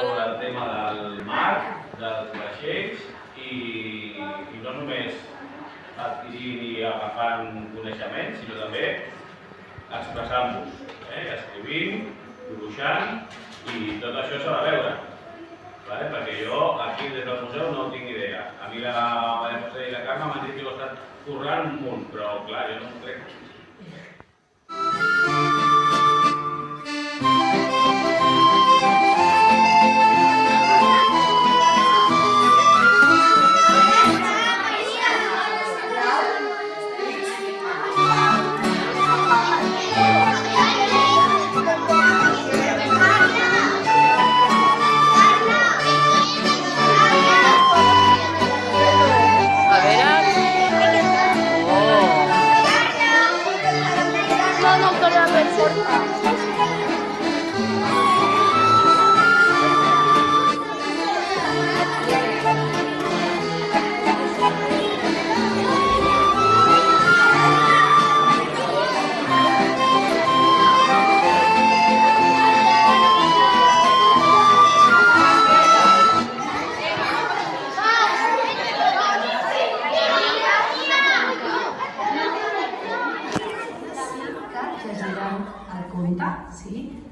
sobre el tema del mar, dels vaixells i no només adquirint i agafant coneixements, sinó també expressant-vos, escrivint, dibuixant i tot això s'ha de veure. Perquè jo aquí des del museu no tinc idea. A mi la Maria José i la Carme m'han dit que ho he estat currant un munt, però clar, jo no m'ho crec.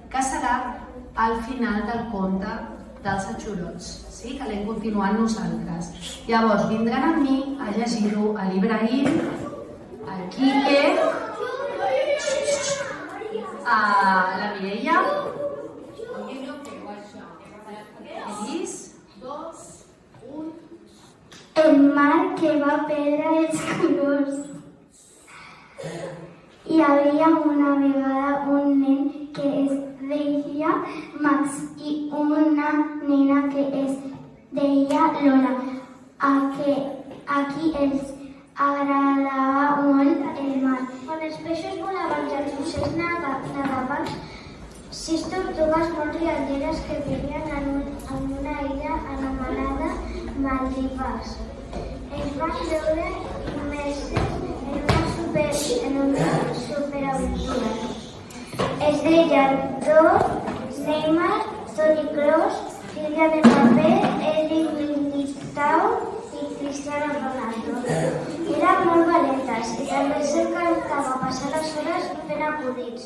Que serà al final del conte dels Atxurots, que l'hem continuat nosaltres. Llavors vindran amb mi a llegir-ho a l'Ibrahim, al Quique, a la Mireia, Lluís, 2, 1... El mar que va perdre els colors. Hi havia una vegada un nen que es deia Max i una nena que es deia Lola. Aquí els agradava molt el mar. Quan els peixos volaven i els ocells nadaven, 6 tortugues molt rialleres que vivien en una illa anomenada Maldivas. Es van veure immerses en una superaventura. Es deien Thor, Neymar, Toni Kroos, Kylian Mbappé, Eric Militao i Cristiano Ronaldo. Eren molt valentes i també s'encantava passar les hores fent acudits.